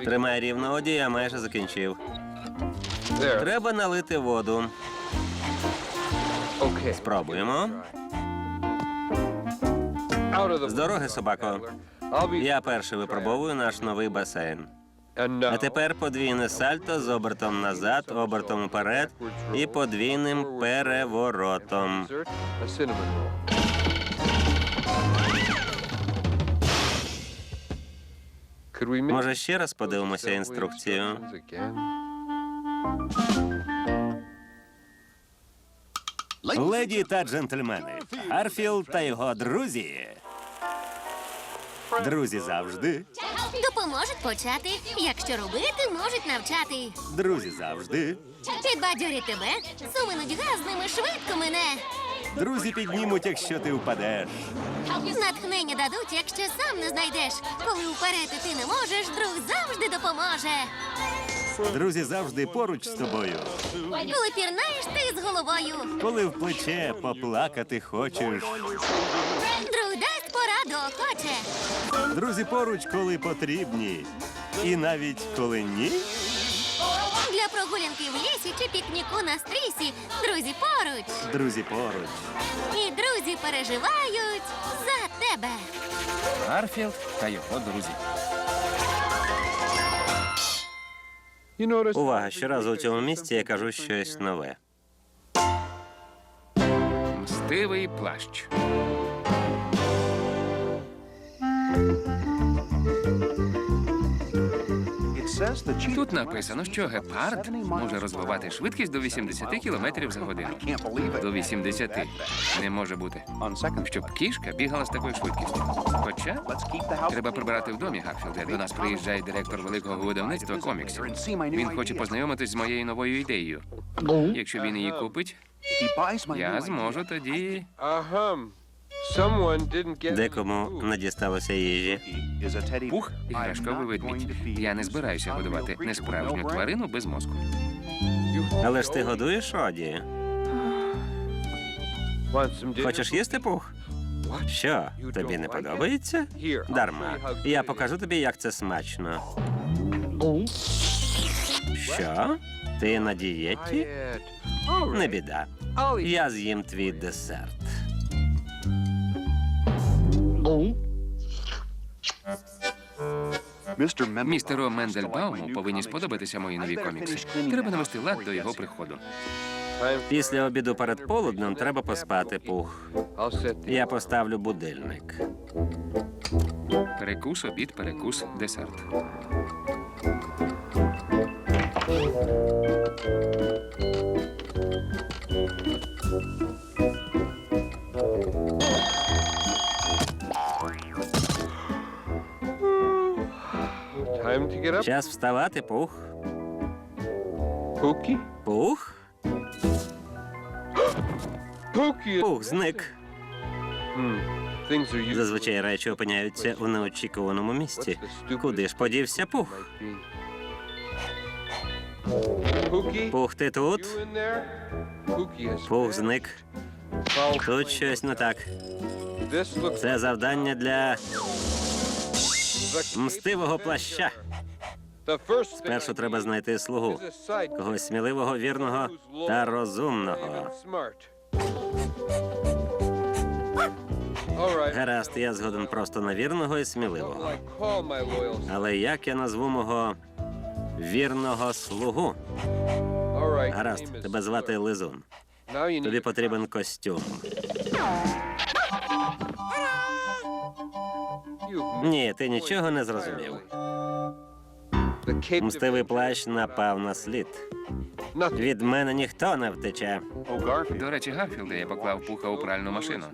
Тримай рівно, Оді, я майже закінчив. Треба налити воду. Спробуємо. З дороги, собако. Я перший випробовую наш новий басейн. А тепер подвійне сальто з обертом назад, обертом вперед і подвійним переворотом. Може, ще раз подивимося інструкцію? Леді та джентльмени, Гарфілд та його друзі. Друзі завжди. Допоможуть почати. Якщо робити, можуть навчати. Друзі завжди. Підбадьорять тебе. Суми нудьга з ними швидко мине. Друзі піднімуть, якщо ти впадеш. Натхнення дадуть, якщо сам не знайдеш. Коли вперед ти не можеш, друг завжди допоможе. Друзі завжди поруч з тобою. Коли пірнаєш, ти з головою. Коли в плече поплакати хочеш. Друг дасть пораду охоче. Друзі поруч, коли потрібні. І навіть коли ні. Для прогулянки в лісі чи пікніку на стрісі. Друзі поруч. Друзі поруч. І друзі переживають за тебе. Гарфілд та його друзі. Увага, щоразу у цьому місці я кажу щось нове. Мстивий плащ. Тут написано, що гепард може розвивати швидкість до 80 км за годину. До 80. Не може бути. Щоб кішка бігала з такою швидкістю. Хоча треба прибирати в домі, Гарфілде. До нас приїжджає директор великого видавництва коміксів. Він хоче познайомитись з моєю новою ідеєю. Якщо він її купить, я зможу тоді... Декому не дісталося їжі. Пух – іграшковий ведмідь. Я не збираюся годувати несправжню тварину без мозку. Але ж ти годуєш Оді. Хочеш їсти, Пух? Що, тобі не подобається? Дарма. Я покажу тобі, як це смачно. Що? Ти на дієті? Не біда. Я з'їм твій десерт. Містеру Мендельбауму повинні сподобатися мої нові комікси. Треба навести лад до його приходу. Після обіду перед полуднем треба поспати, Пух. Я поставлю будильник. Перекус, обід, перекус, десерт. Час вставати, Пух. Пух? Пух зник. Зазвичай речі опиняються у неочікуваному місці. Куди ж подівся Пух? Пух, ти тут? Пух зник. Тут щось не так. Це завдання для мстивого плаща. Спершу треба знайти слугу. Когось сміливого, вірного та розумного. Гаразд, я згоден просто на вірного і сміливого. Але як я назву мого вірного слугу? Гаразд, тебе звати Лизун. Тобі потрібен костюм. Ні, ти нічого не зрозумів. Мстивий плащ напав на слід. Від мене ніхто не втече. До речі, Гарфілде, я поклав Пуха у пральну машину.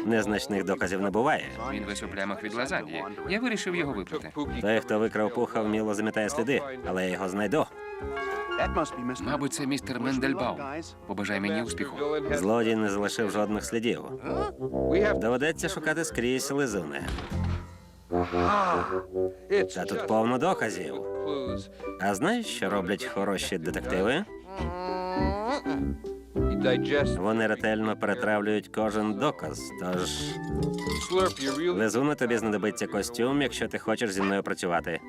Незначних доказів не буває. Він весь у плямах від лазаньї. Я вирішив його випрати. Той, хто викрав Пуха, вміло замітає сліди, але я його знайду. Мабуть, це містер Мендельбаум. Побажай мені успіху. Злодій не залишив жодних слідів. Доведеться шукати скрізь, Лизуне. Та тут повно доказів. А знаєш, що роблять хороші детективи? Вони ретельно перетравлюють кожен доказ. Тож, Лизуне, тобі знадобиться костюм, якщо ти хочеш зі мною працювати.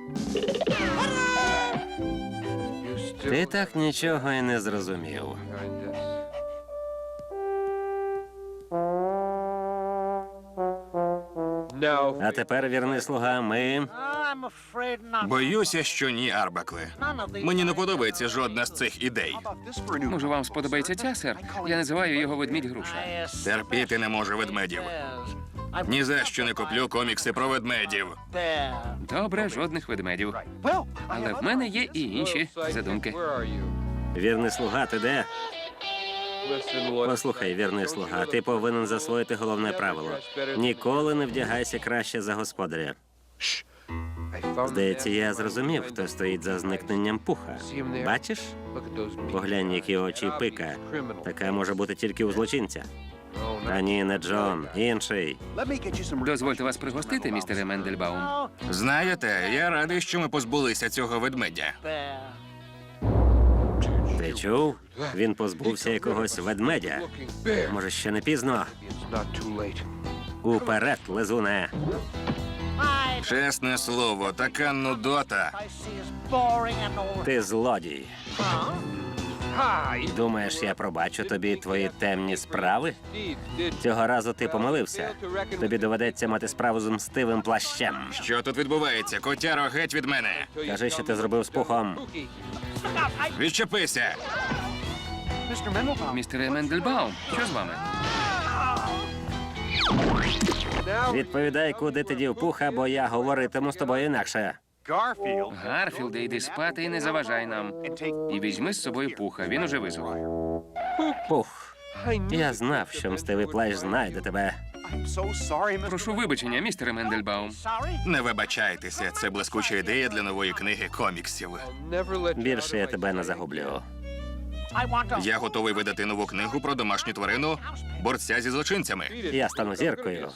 Ти так нічого і не зрозумів. А тепер, вірний слуга, ми... Боюся, що ні, Арбакле. Мені не подобається жодна з цих ідей. Може, вам сподобається ця, сер? Я називаю його ведмідь-груша. Терпіти не можу ведмедів. Ні за що не куплю комікси про ведмедів. Добре, жодних ведмедів. Але в мене є і інші задумки. Вірний слуга, ти де? Послухай, вірний слуга, ти повинен засвоїти головне правило. Ніколи не вдягайся краще за господаря. Здається, я зрозумів, хто стоїть за зникненням Пуха. Бачиш? Поглянь, які очі пика. Така може бути тільки у злочинця. А ні, не Джон, інший. Дозвольте вас пригостити, містере Мендельбаум. Знаєте, я радий, що ми позбулися цього ведмедя. Ти чув? Він позбувся якогось ведмедя. Може, ще не пізно? Уперед, лизуне. Чесне слово, така нудота. Ти злодій. Думаєш, я пробачу тобі твої темні справи? Цього разу ти помилився. Тобі доведеться мати справу з мстивим плащем. Що тут відбувається? Котяро, геть від мене. Кажи, що ти зробив з Пухом. Відчепися. Містере Мендельбаум, що з вами? Відповідай, куди ти дів Пуха, бо я говоритиму з тобою інакше. Гарфілде, йди спати і не заважай нам. І візьми з собою Пуха, він уже висох. Пух. Я знав, що мстивий плащ знайде тебе. Прошу вибачення, містере Мендельбаум. Не вибачайтеся, це блискуча ідея для нової книги коміксів. Більше я тебе не загублю. Я готовий видати нову книгу про домашню тварину борця зі злочинцями. Я стану зіркою.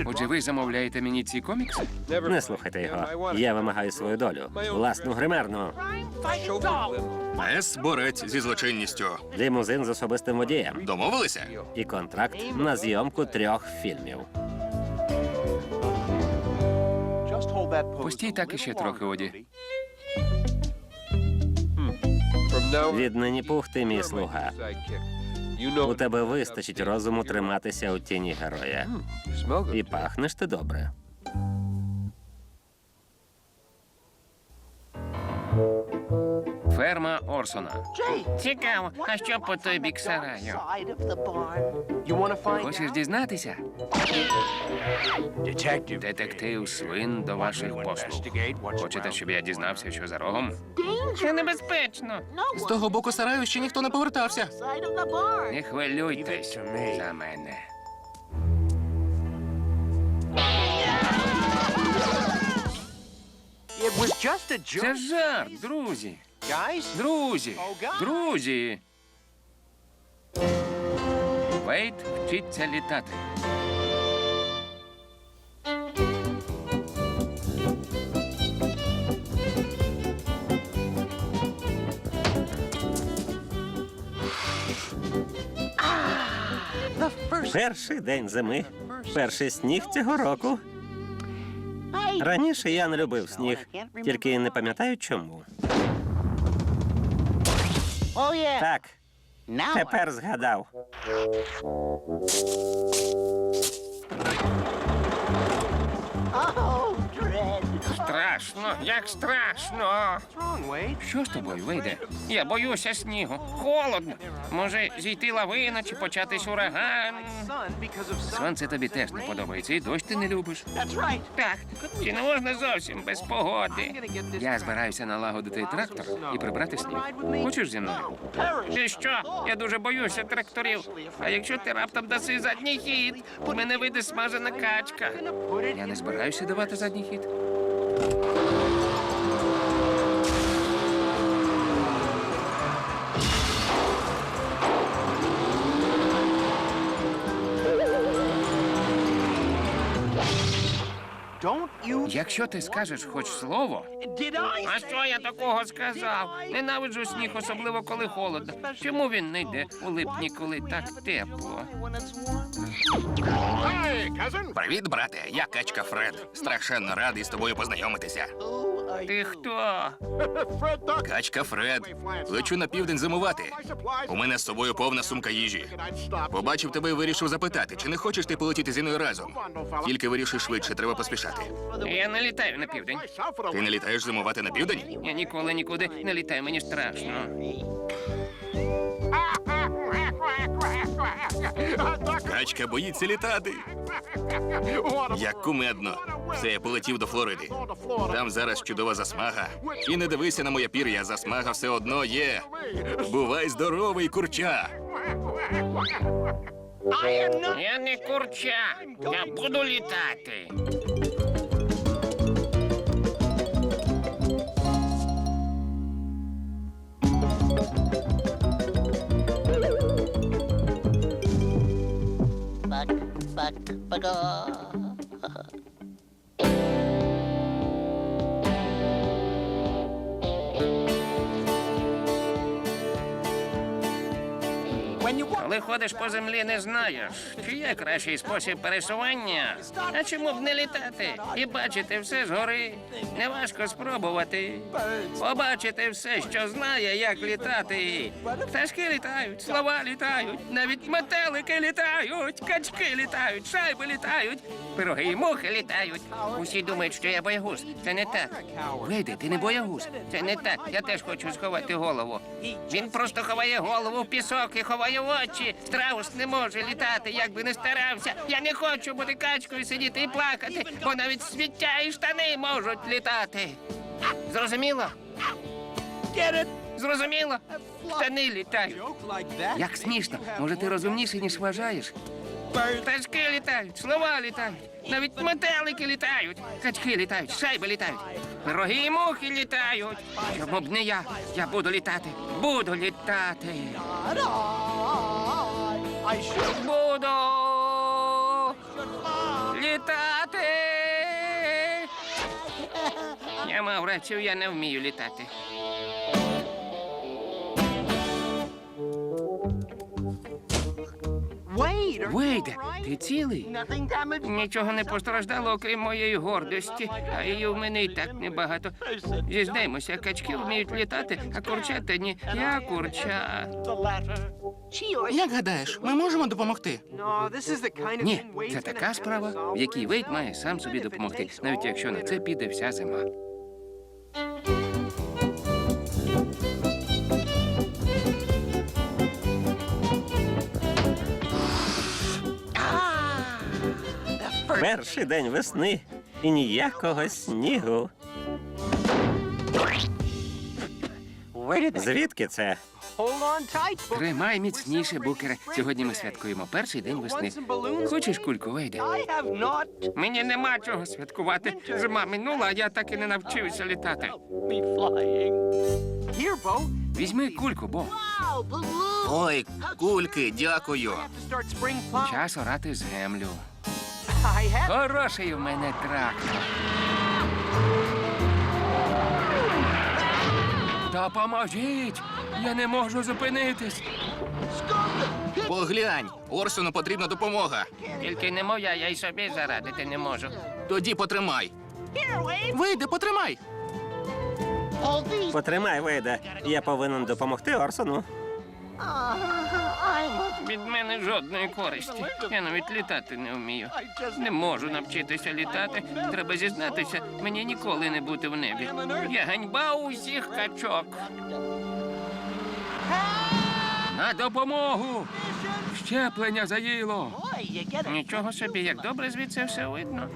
Отже, ви замовляєте мені ці комікси? Не слухайте його. Я вимагаю свою долю. Власну гримерну. Ес борець зі злочинністю. Лімузин з особистим водієм. Домовилися? І контракт на зйомку 3 фільмів. Постій так іще трохи, Оді. Віднині Пух, ти мій слуга. У тебе вистачить розуму триматися у тіні героя. І пахнеш ти добре. Ферма Орсона. Цікаво, а що по той бік сараю? Хочеш дізнатися? Детектив Свин до ваших послуг. Хочете, щоб я дізнався, що за рогом? Це небезпечно. З того боку сараю ще ніхто не повертався. Не хвилюйтесь за мене. Це жарт, друзі. Друзі! Друзі! Вейт вчиться літати. Перший день зими. Перший сніг цього року. Раніше я не любив сніг, тільки не пам'ятаю чому. Так, тепер згадав. Страшно, як страшно. Що з тобою, Вейде? Я боюся снігу. Холодно. Може, зійти лавина чи початись ураган. Сонце тобі теж не подобається, і дощ ти не любиш. Так, чи не можна зовсім без погоди? Я збираюся налагодити трактор і прибрати сніг. Хочеш зі мною? Ти що? Я дуже боюся тракторів. А якщо ти раптом даси задній хід, з мене вийде смажена качка. Я не збираюся давати задній хід. Якщо ти скажеш хоч слово. А що я такого сказав? Ненавиджу сніг, особливо коли холодно. Чому він не йде у липні, коли так тепло? Привіт, брате. Я качка Фред. Страшенно радий з тобою познайомитися. Ти хто? Качка Фред. Лечу на південь зимувати. У мене з собою повна сумка їжі. Побачив тебе і вирішив запитати, чи не хочеш ти полетіти зі мною разом? Тільки вирішив швидше, треба поспішати. Я не літаю на південь. Ти не літаєш зимувати на південь? Я ніколи нікуди не літаю, мені страшно. Качка боїться літати. Як кумедно. Все, я полетів до Флориди. Там зараз чудова засмага. І не дивися на моє пір'я, засмага все одно є. Бувай здоровий, курча. Я не курча, я буду літати. Коли ходиш по землі, не знаєш, чи є кращий спосіб пересування. А чому б не літати і бачити все згори? Неважко спробувати. Побачити все, що знає, як літати. Пташки літають, слова літають, навіть метелики літають, качки літають, шайби літають, пироги і мухи літають. Усі думають, що я боягуз. Це не так. Вийди, ти не боягуз. Це не так. Я теж хочу сховати голову. Він просто ховає голову в пісок і ховає очі. Страус не може літати, як би не старався. Я не хочу бути качкою, сидіти і плакати, бо навіть сміття і штани можуть літати. Зрозуміло? Зрозуміло? Штани літають. Як смішно. Може, ти розумніший, ніж вважаєш? Пташки літають, слова літають, навіть метелики літають, качки літають, шайби літають, пироги і мухи літають. Чому б не я? Я буду літати. Буду літати. Буду літати. Я мав рацію, я не вмію літати. Вейде, ти цілий? Нічого не постраждало, окрім моєї гордості, а її в мене і так небагато. Зізнаємося, качки вміють літати, а курчата ні. Я курча. Як гадаєш, ми можемо допомогти? Ні, це така справа, в якій Вейд має сам собі допомогти, навіть якщо на це піде вся зима. Перший день весни і ніякого снігу. Звідки це? Тримай міцніше, Букере. Сьогодні ми святкуємо перший день весни. Хочеш кульку, Вейде? Мені нема чого святкувати. Зима минула, а я так і не навчився літати. Візьми кульку, Бо. Ой, кульки, дякую. Час орати землю. Хороший у мене трактор. Допоможіть! Я не можу зупинитись. Поглянь, Орсону потрібна допомога. Тільки не моя, я й собі зарадити не можу. Тоді потримай. Вийди, потримай. Потримай, Вейде. Я повинен допомогти Орсону. Від мене жодної користі. Я навіть літати не вмію. Не можу навчитися літати. Треба зізнатися, мені ніколи не бути в небі. Я ганьба усіх качок. На допомогу! Щеплення заїло. Нічого собі, як добре звідси все видно.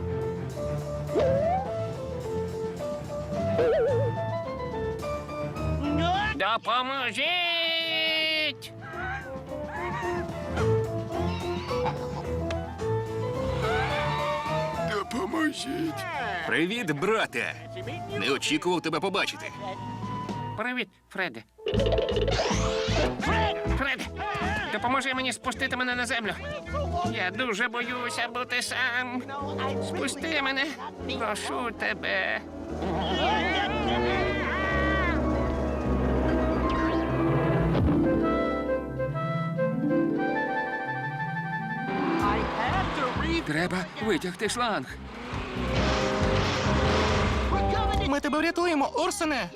Допоможіть! Допоможіть. Привіт, брате. Не очікував тебе побачити. Привіт, Фреде. Фреде! Допоможи мені спустити мене на землю. Я дуже боюся бути сам. Спусти мене, прошу тебе. Треба витягти шланг. Ми тебе врятуємо, Орсоне!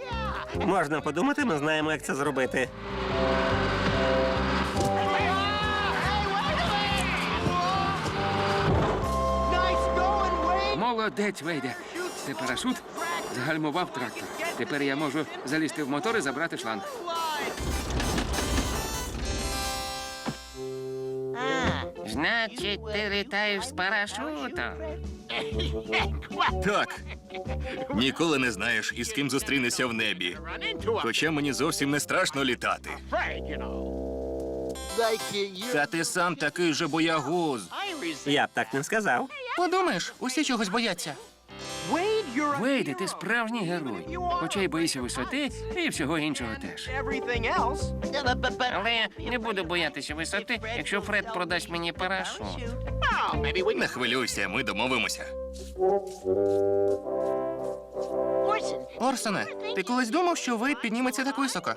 Можна подумати, ми знаємо, як це зробити. Молодець, Вейде. Це парашут загальмував трактор. Тепер я можу залізти в мотор і забрати шланг. Значить, ти літаєш з парашутом. Так. Ніколи не знаєш, із ким зустрінешся в небі. Хоча мені зовсім не страшно літати. Та ти сам такий же боягуз. Я б так не сказав. Подумаєш, усі чогось бояться. Вейде, ти справжній герой. Хоча й боїшся висоти і всього іншого теж. Але я не буду боятися висоти, якщо Фред продасть мені парашут. Не хвилюйся, ми домовимося. Орсоне, ти колись думав, що Вейд підніметься так високо?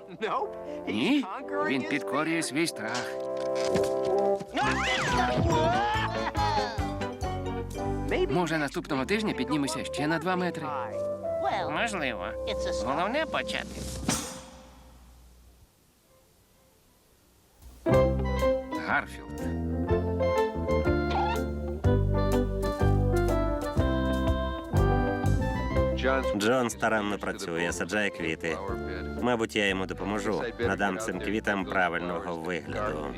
Ні, він підкорює свій страх. Може, наступного тижня піднімемося ще на 2 метри. Можливо. Головне почати. Гарфілд. Джон старанно працює, саджає квіти. Мабуть, я йому допоможу. Надам цим квітам правильного вигляду.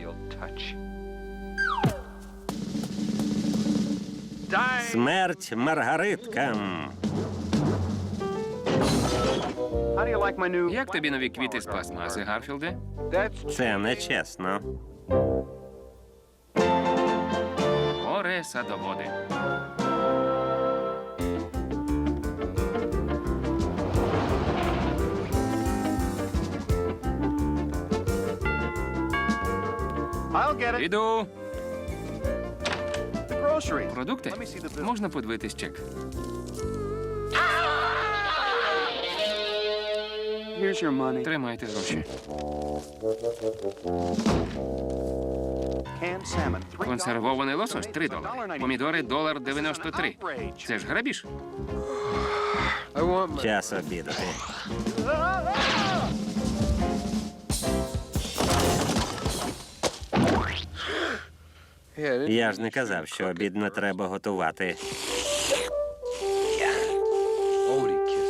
Смерть маргариткам. Як тобі нові квіти з пластмаси, Гарфілде? Це нечесно. Горе садоводи. Іду. Продукти? Можна подивитись чек. Тримайте гроші. Консервований лосось – $3. Помідори – $1.93. Це ж грабіж. Час обідати. Я ж не казав, що обід не треба готувати.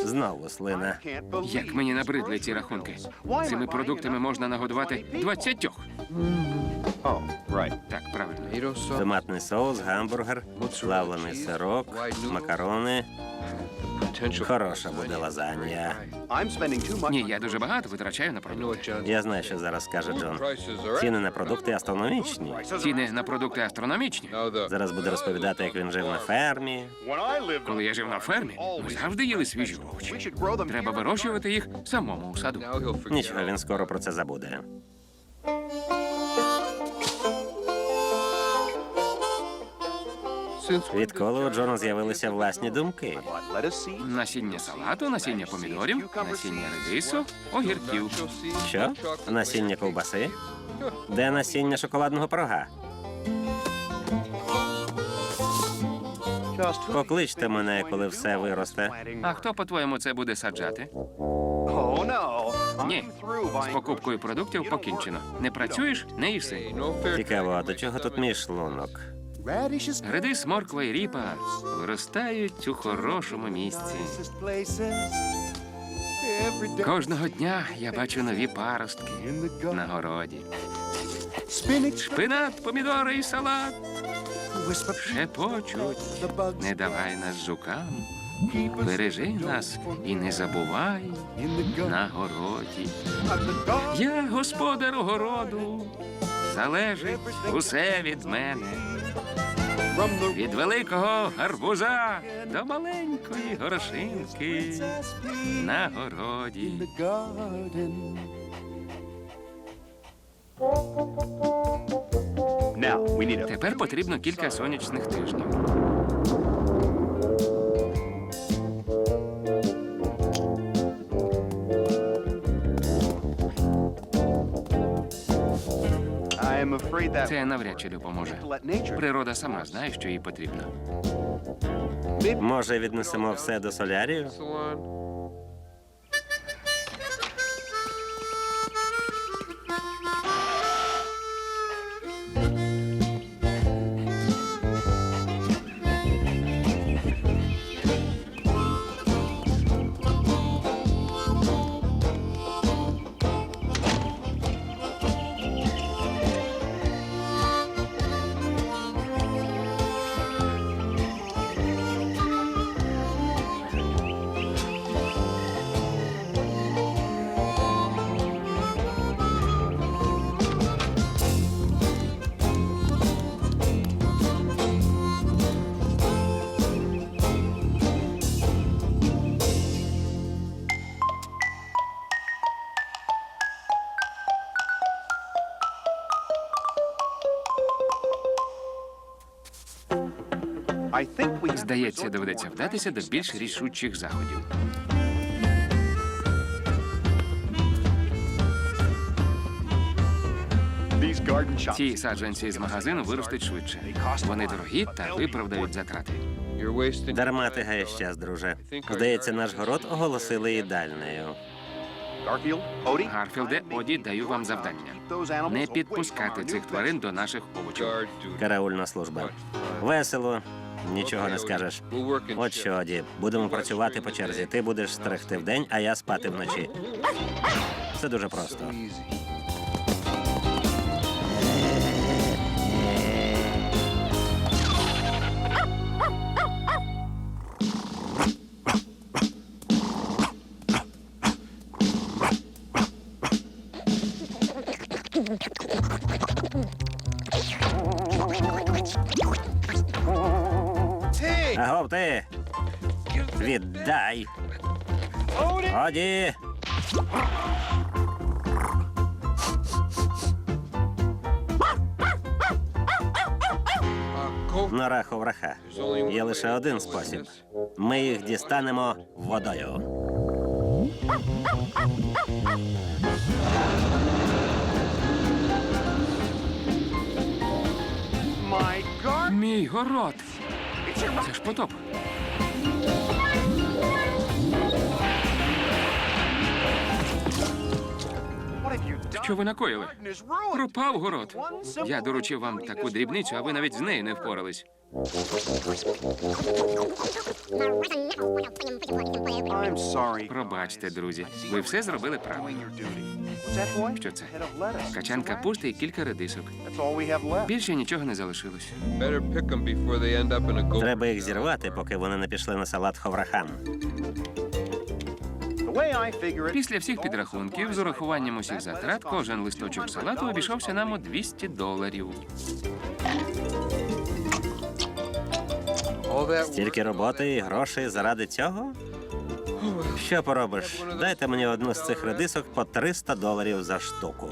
Знову слина. Як мені набридли ці рахунки. Цими продуктами можна нагодувати 20. Так, правильно. Томатний соус, гамбургер, плавлений сирок, макарони. Хороша буде лазанья. Ні, я дуже багато витрачаю на продукти. Я знаю, що зараз скаже Джон. Ціни на продукти астрономічні. Ціни на продукти астрономічні. Зараз буде розповідати, як він жив на фермі. Коли я жив на фермі, ми завжди їли свіжі овочі. Треба вирощувати їх самому у саду. Нічого, він скоро про це забуде. Відколи у Джона з'явилися власні думки. Насіння салату, насіння помідорів, насіння редису, огірків. Що? Насіння ковбаси? Де насіння шоколадного пирога? Покличте мене, коли все виросте. А хто, по-твоєму, це буде саджати? Ні, з покупкою продуктів покінчено. Не працюєш – не їси. Цікаво, а до чого тут мій шлунок? Редис, морква і ріпа виростають у хорошому місці. Кожного дня я бачу нові паростки на городі. Шпинат, помідори і салат шепочуть. Не давай нас жукам, бережи нас і не забувай на городі. Я господар огороду, залежить усе від мене. Від великого гарбуза до маленької горошинки на городі. Тепер потрібно кілька сонячних тижнів. Це навряд чи допоможе. Природа сама знає, що їй потрібно. Може, віднесемо все до солярію? Здається, доведеться вдатися до більш рішучих заходів. Ці саджанці з магазину виростуть швидше. Вони дорогі та виправдають затрати. Дарма ти гаєш час, друже. Здається, наш город оголосили їдальнею. Гарфілде, Оді, даю вам завдання. Не підпускати цих тварин до наших овочів. Караульна служба. Весело, нічого не скажеш. От що, Оді, будемо працювати по черзі. Ти будеш стерегти вдень, а я спати вночі. Це дуже просто. Агов ти! Віддай! Оді! Нора ховраха. Є лише один спосіб. Ми їх дістанемо водою. Мій город! Це ж потоп. Що ви накоїли? Пропав город. Я доручив вам таку дрібницю, а ви навіть з нею не впорались. Пробачте, друзі. Ви все зробили правильно. Що це? Качан капусти і кілька редисок. Більше нічого не залишилось. Треба їх зірвати, поки вони не пішли на салат ховрахан. Після всіх підрахунків, з урахуванням усіх затрат, кожен листочок салату обійшовся нам у $200. Стільки роботи і грошей заради цього? Що поробиш? Дайте мені одну з цих редисок по $300 за штуку.